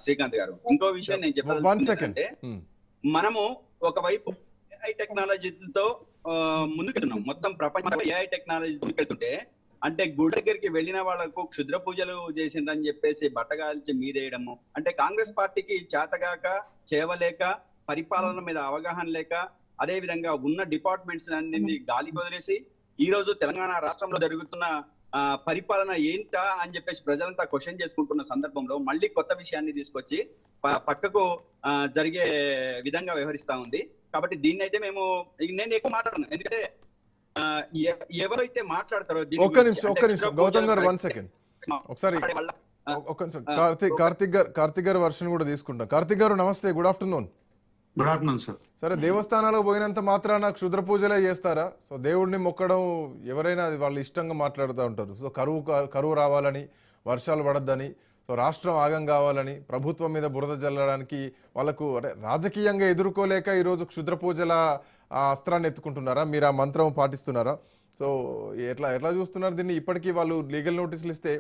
శ్రీకాంత్ గారు, ఇంకో విషయం నేను చెప్పాల్సింది ఏంటంటే, మనము ఒకవైపు ఏఐ టెక్నాలజీతో ముందుకెళ్తున్నాం. మొత్తం ప్రపంచంలో ఏఐ టెక్నాలజీ ముందుకెళ్తుంటే, అంటే గుడి దగ్గరికి వెళ్ళిన వాళ్ళకు క్షుద్ర పూజలు చేసిండ్రని చెప్పేసి బట్టగాల్చి మీదేయడము, అంటే కాంగ్రెస్ పార్టీకి చేతగాక, చేవలేక, పరిపాలన మీద అవగాహన లేక, అదే విధంగా ఉన్న డిపార్ట్మెంట్స్ అన్నింటినీ గాలి వదిలేసి ఈ రోజు తెలంగాణ రాష్ట్రంలో జరుగుతున్న పరిపాలన ఏంటా అని చెప్పేసి ప్రజలంతా క్వశ్చన్ చేసుకుంటున్న సందర్భంలో మళ్ళీ కొత్త విషయాన్ని తీసుకొచ్చి పక్కకు జరిగే విధంగా వ్యవహరిస్తా ఉంది. కాబట్టి దీన్ని అయితే నేను ఎక్కువ మాట్లాడను, ఎందుకంటే ఎవరైతే మాట్లాడతారో ఒక్క నిమిషం గౌతమ్ గారు 1 సెకండ్ ఒకసారి కార్తిక్ గారు వర్షన్ కూడా తీసుకుంటా. కార్తిక్ గారు నమస్తే, good afternoon. Good afternoon sir. సరే, దేవస్థానాలకు పోయినంత మాత్రాన క్షుద్ర పూజలే చేస్తారా? సో దేవుడిని మొక్కడం ఎవరైనా అది వాళ్ళు ఇష్టంగా మాట్లాడుతూ ఉంటారు. సో కరువు రావాలని, వర్షాలు పడద్దని, సో రాష్ట్రం ఆగం కావాలని, ప్రభుత్వం మీద బురద జల్లడానికి వాళ్ళకు అంటే రాజకీయంగా ఎదుర్కోలేక ఈరోజు క్షుద్ర పూజల అస్త్రాన్ని ఎత్తుకుంటున్నారా? మీరు ఆ మంత్రం పాటిస్తున్నారా? సో ఎట్లా చూస్తున్నారు దీన్ని? ఇప్పటికీ వాళ్ళు లీగల్ నోటీసులు ఇస్తే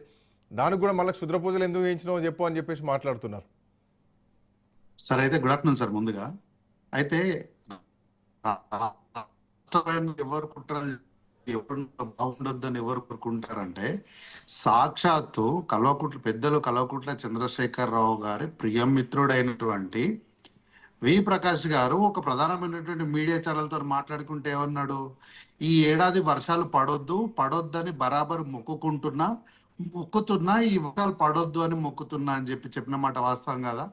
దానికి కూడా మళ్ళీ క్షుద్ర పూజలు ఎందుకు వేయించినావు చెప్పు అని చెప్పేసి మాట్లాడుతున్నారు. సార్ అయితే గుడ్ ఆఫ్టర్నూన్ సార్. ముందుగా అయితే ఎవరు కుట్రలు ఎవరు బాగుండొద్దని ఎవరు కోరుకుంటారంటే, సాక్షాత్తు పెద్దలు కల్వకుంట్ల చంద్రశేఖరరావు గారి ప్రియమిత్రుడైనటువంటి వి ప్రకాష్ గారు ఒక ప్రధానమైనటువంటి మీడియా ఛానల్ తో మాట్లాడుకుంటే ఏమన్నాడు, ఈ ఏడాది వర్షాలు పడొద్దని బరాబర్ మొక్కుతున్నా ఈ వర్షాలు పడొద్దు అని మొక్కుతున్నా అని చెప్పిన మాట వాస్తవం కదా?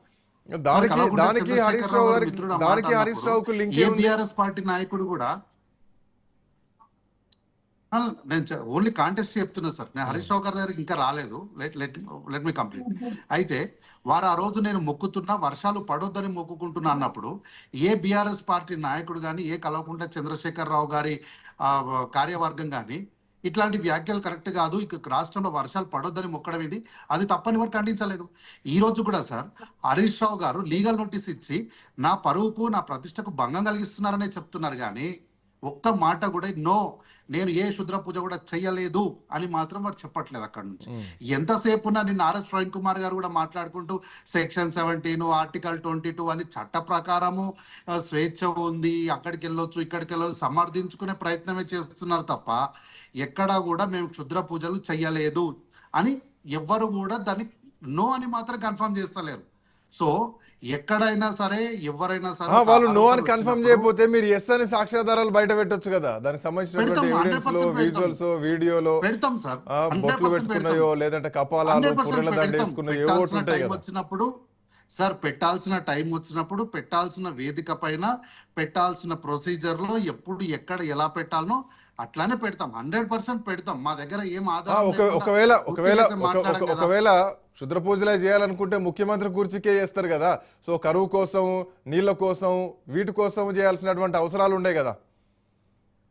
దానికి హరీష్ రావుకు లింక్ ఏముంది? బీఆర్ఎస్ పార్టీ నాయకుడు కూడా, నేను ఓన్లీ కాంటెస్ట్ చెప్తున్నా సార్. నేను హరీష్ రావు గారి దగ్గరికి ఇంకా రాలేదు, లెట్ మీ కంప్లీట్. అయితే వారు ఆ రోజు నేను మొక్కుతున్నా వర్షాలు పడొద్దని మొక్కుకుంటున్నా అన్నప్పుడు ఏ బీఆర్ఎస్ పార్టీ నాయకుడు కానీ, ఏ కల్వకుంట్ల చంద్రశేఖరరావు గారి కార్యవర్గం కానీ ఇట్లాంటి వ్యాఖ్యలు కరెక్ట్ కాదు, ఇక రాష్ట్రంలో వర్షాలు పడొద్దని మొక్కడం ఇది, అది తప్పని వారు ఖండించలేదు. ఈ రోజు కూడా సార్ హరీష్ రావు గారు లీగల్ నోటీస్ ఇచ్చి నా పరువుకు, నా ప్రతిష్టకు భంగం కలిగిస్తున్నారనే చెప్తున్నారు, కానీ ఒక్క మాట కూడా నో, నేను ఏ శుద్ర పూజ కూడా చెయ్యలేదు అని మాత్రం వారు చెప్పట్లేదు. అక్కడ నుంచి ఎంతసేపు నిన్న ఆర్ఎస్ ప్రవీణ్ కుమార్ గారు కూడా మాట్లాడుకుంటూ సెక్షన్ 17, ఆర్టికల్ 22 అని చట్ట ప్రకారము స్వేచ్ఛ ఉంది, అక్కడికి వెళ్ళొచ్చు ఇక్కడికి వెళ్ళొచ్చు సమర్థించుకునే ప్రయత్నమే చేస్తున్నారు తప్ప ఎక్కడా కూడా మేము క్షుద్ర పూజలు చెయ్యలేదు అని ఎవ్వరు కూడా దాన్ని నో అని మాత్రం కన్ఫర్మ్ చేస్తలేరు. సో ఎక్కడైనా సరే ఎవరైనా సరే వాళ్ళు నో అని కన్ఫర్మ్ చేయకపోతే మీరు ఎస్ అని సాక్ష్యాధారాలు బయట పెట్టొచ్చు కదా, దానికి సంబంధించినటువంటి ఎవిడెన్స్ లో, విజువల్స్, వీడియోలో పెడతాం సార్. బొట్లు పెట్టుకున్నాయో లేదంటే కపాలాలు, పుర్రెల దండేసుకున్నాయో వచ్చినప్పుడు సార్, పెట్టాల్సిన టైం వచ్చినప్పుడు పెట్టాల్సిన వేదిక పైన పెట్టాల్సిన ప్రొసీజర్ లో ఎప్పుడు ఎక్కడ ఎలా పెట్టాలనో అట్లానే పెడతాం, 100% పెడతాం. మా దగ్గర ఏం ఆధారం ఒకవేళ క్షుద్ర పూజలే చేయాలనుకుంటే ముఖ్యమంత్రి కుర్చీకే చేస్తారు కదా. సో కరువు కోసం, నీళ్ల కోసం, వీటి కోసం చేయాల్సినటువంటి అవసరాలు ఉండే కదా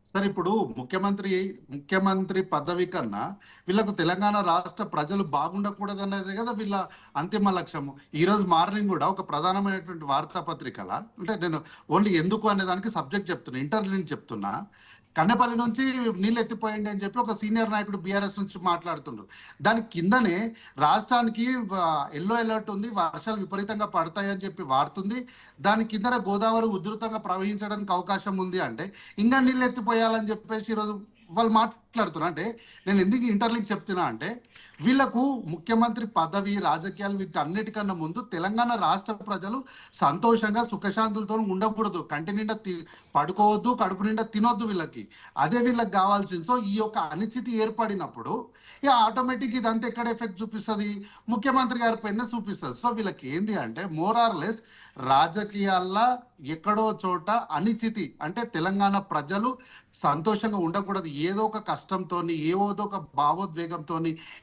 సార్. ఇప్పుడు ముఖ్యమంత్రి పదవి కన్నా వీళ్ళకు తెలంగాణ రాష్ట్ర ప్రజలు బాగుండకూడదు అనేది కదా వీళ్ళ అంతిమ లక్ష్యము. ఈ రోజు మార్నింగ్ కూడా ఒక ప్రధానమైనటువంటి వార్తాపత్రికల, అంటే నేను ఓన్లీ ఎందుకు అనే దానికి సబ్జెక్ట్ చెప్తున్నా, ఇంటర్లింక్ చెప్తున్నా, కన్నెపల్లి నుంచి నీళ్ళు ఎత్తిపోయండి అని చెప్పి ఒక సీనియర్ నాయకుడు బీఆర్ఎస్ నుంచి మాట్లాడుతుండ్రు. దాని కిందనే రాష్ట్రానికి ఎల్లో అలర్ట్ ఉంది, వర్షాలు విపరీతంగా పడతాయి అని చెప్పి వాడుతుంది, దాని కిందన గోదావరి ఉధృతంగా ప్రవహించడానికి అవకాశం ఉంది అంటే ఇంకా నీళ్ళు ఎత్తిపోయాలని చెప్పేసి ఈరోజు వాళ్ళు మాట్లాడుతున్నా. అంటే నేను ఎందుకు ఇంటర్లింక్ చెప్తున్నా అంటే, వీళ్లకు ముఖ్యమంత్రి పదవి, రాజకీయాలు వీటన్నిటికన్నా ముందు తెలంగాణ రాష్ట్ర ప్రజలు సంతోషంగా సుఖశాంతులతో ఉండకూడదు, కంటి నిండా పడుకోవద్దు, కడుపు నిండా తినొద్దు, వీళ్ళకి అదే వీళ్ళకి కావాల్సింది. సో ఈ యొక్క అనిశ్చితి ఏర్పడినప్పుడు ఇక ఆటోమేటిక్ ఇదంతా ఎక్కడ ఎఫెక్ట్ చూపిస్తుంది, ముఖ్యమంత్రి గారి పైన చూపిస్తుంది. సో వీళ్ళకి ఏంది అంటే మోర్ ఆర్ లెస్ రాజకీయాల్లో ఎక్కడో చోట అనిశ్చితి, అంటే తెలంగాణ ప్రజలు సంతోషంగా ఉండకూడదు, ఏదో ఒక కష్టంతో, ఏదో ఒక భావోద్వేగంతో,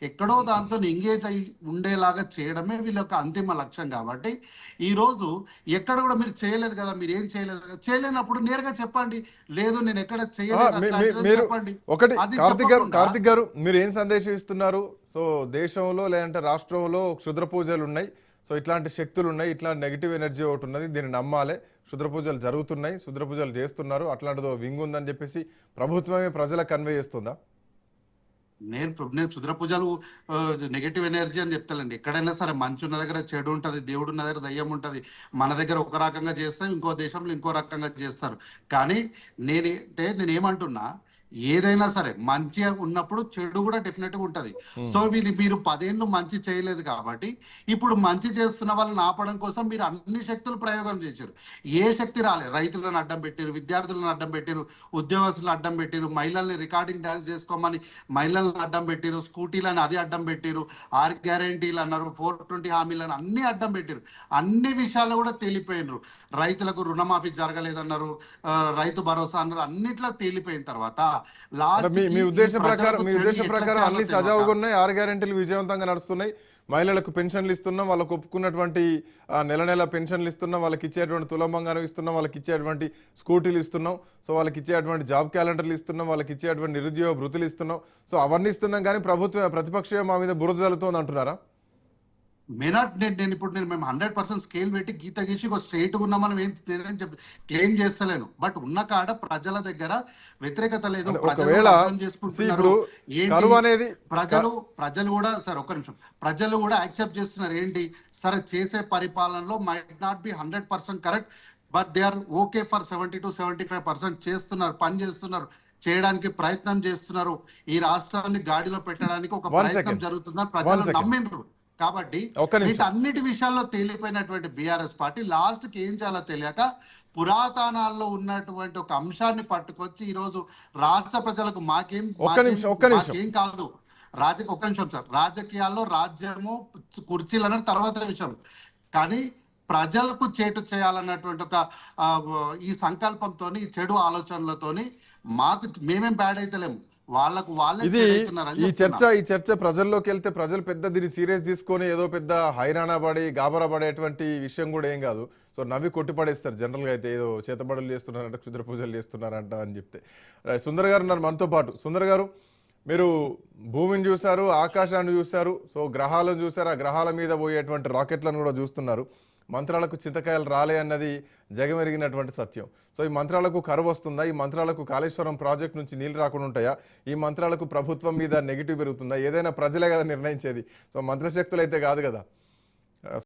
ఎక్కడో దాంతో ఎంగేజ్ అయి ఉండేలాగా చేయడమే వీళ్ళ యొక్క అంతిమ లక్ష్యం. కాబట్టి ఈ రోజు ఎక్కడ కూడా మీరు చేయలేదు కదా, మీరు ఏం చేయలేదు కదా, చేయలేనప్పుడు నేరుగా చెప్పండి, లేదు నేను ఎక్కడ చేయలేదు చెప్పండి. ఒకటి కార్తిక్ గారు మీరు ఏం సందేశం ఇస్తున్నారు? సో దేశంలో లేదంటే రాష్ట్రంలో క్షుద్ర పూజలు ఉన్నాయి, సో ఇట్లాంటి శక్తులు ఉన్నాయి, ఇట్లాంటి నెగిటివ్ ఎనర్జీ ఒకటి ఉన్నది, దీన్ని నమ్మాలి, క్షుద్ర పూజలు జరుగుతున్నాయి, క్షుద్ర పూజలు చేస్తున్నారు, అట్లాంటిదో వింగ్ ఉందని చెప్పేసి ప్రభుత్వమే ప్రజలకు కన్వే చేస్తుందా? నేను క్షుద్ర పూజలు నెగటివ్ ఎనర్జీ అని చెప్తానండి. ఎక్కడైనా సరే మంచి ఉన్న దగ్గర చెడు ఉంటది, దేవుడు ఉన్న దగ్గర దయ్యం ఉంటది. మన దగ్గర ఒక రకంగా చేస్తాం, ఇంకో దేశంలో ఇంకో రకంగా చేస్తారు. కానీ నేనేమంటున్నా, ఏదైనా సరే మంచిగా ఉన్నప్పుడు చెడు కూడా డెఫినెట్ గా ఉంటది. సో మీరు 10 ఏళ్ళు మంచి చేయలేదు కాబట్టి ఇప్పుడు మంచి చేస్తున్న వాళ్ళని ఆపడం కోసం మీరు అన్ని శక్తులు ప్రయోగం చేశారు. ఏ శక్తి రాలే. రైతులను అడ్డం పెట్టారు, విద్యార్థులను అడ్డం పెట్టారు, ఉద్యోగస్తులను అడ్డం పెట్టారు, మహిళల్ని రికార్డింగ్ డాన్స్ చేసుకోమని మహిళలను అడ్డం పెట్టారు, స్కూటీలను అది అడ్డం పెట్టారు, 6 గ్యారెంటీలు అన్నారు, 420 హామీలను అన్ని అడ్డం పెట్టారు. అన్ని విషయాలు కూడా తేలిపోయినారు. రైతులకు రుణమాఫీ జరగలేదన్నారు, రైతు భరోసా అన్నారు. అన్నిట్లో తేలిపోయిన తర్వాత మీ ఉద్దేశం ప్రకారం అన్ని సజావుగా ఉన్నాయి, 6 గ్యారెంటీలు విజయవంతంగా నడుస్తున్నాయి, మహిళలకు పెన్షన్లు ఇస్తున్నాం, వాళ్ళకు ఒప్పుకున్నటువంటి నెల నెల పెన్షన్లు ఇస్తున్నాం, వాళ్ళకి ఇచ్చేటువంటి తులం బంగారం ఇస్తున్నాం, వాళ్ళకి ఇచ్చేటువంటి స్కూటీలు ఇస్తున్నాం, సో వాళ్ళకి ఇచ్చేటువంటి జాబ్ క్యాలెండర్లు ఇస్తున్నాం, వాళ్ళకి ఇచ్చేటువంటి నిరుద్యోగ భృతులు ఇస్తున్నాం, సో అవన్నీ ఇస్తున్నాం. కానీ ప్రతిపక్షం మా మీద బురద జల్లుతోంది అంటున్నారా? నేను 100% స్కేల్ పెట్టి గీత గీసి స్ట్రైట్ గా ఉన్నామని చెప్పి క్లెయిమ్ చేస్తలేను. బట్ ఉన్న కాడ ప్రజల దగ్గర వ్యతిరేకత లేదు, ప్రజలు కూడా సార్ ఒక్క నిమిషం, ప్రజలు కూడా యాక్సెప్ట్ చేస్తున్నారు. ఏంటి సరే, చేసే పరిపాలనలో might not be 100% correct, but they are okay for 70 to 75% చేస్తున్నారు, పని చేస్తున్నారు, చేయడానికి ప్రయత్నం చేస్తున్నారు. ఈ రాష్ట్రాన్ని గాడిలో పెట్టడానికి ఒక ప్రయత్నం జరుగుతున్నారు, ప్రజలు నమ్మిండ్రు. కాబట్టి వీటన్నిటి విషయాల్లో తేలిపోయినటువంటి బీఆర్ఎస్ పార్టీ లాస్ట్ కి ఏం చేయాలో తెలియక పురాతనాల్లో ఉన్నటువంటి ఒక అంశాన్ని పట్టుకొచ్చి ఈ రోజు రాష్ట్ర ప్రజలకు మాకేం కాదు, ఒక్క నిమిషం సార్, రాజకీయాల్లో రాజ్యము కుర్చీలు తర్వాత విషయం, కానీ ప్రజలకు చేటు చేయాలన్నటువంటి ఒక ఈ సంకల్పంతో, ఈ చెడు ఆలోచనలతోని మేమేం బ్యాడ్ అయితలేము, ఇది ఈ చర్చ ప్రజల్లోకి వెళ్తే ప్రజలు పెద్ద దీన్ని సీరియస్ తీసుకొని ఏదో పెద్ద హైరాణ పడి గాబరా పడేటువంటి విషయం కూడా ఏం కాదు. సో నవ్వి కొట్టిపడేస్తారు జనరల్గా అయితే, ఏదో చేతబడులు చేస్తున్నారంట, క్షుద్ర పూజలు చేస్తున్నారంట అని చెప్తే. సుందర్ గారు ఉన్నారు మనతో పాటు. సుందర్ గారు, మీరు భూమిని చూశారు, ఆకాశాన్ని చూశారు, సో గ్రహాలను చూశారు, ఆ గ్రహాల మీద పోయేటువంటి రాకెట్లను కూడా చూస్తున్నారు. మంత్రాలకు చింతకాయలు రాలే అన్నది జగమెరిగినటువంటి సత్యం. సో ఈ మంత్రాలకు కరువు వస్తుందా? ఈ మంత్రాలకు కాళేశ్వరం ప్రాజెక్ట్ నుంచి నీళ్ళు రాకుండా ఉంటాయా? ఈ మంత్రాలకు ప్రభుత్వం మీద నెగిటివ్ పెరుగుతుందా? ఏదైనా ప్రజలే కదా నిర్ణయించేది, సో మంత్రశక్తులు అయితే కాదు కదా.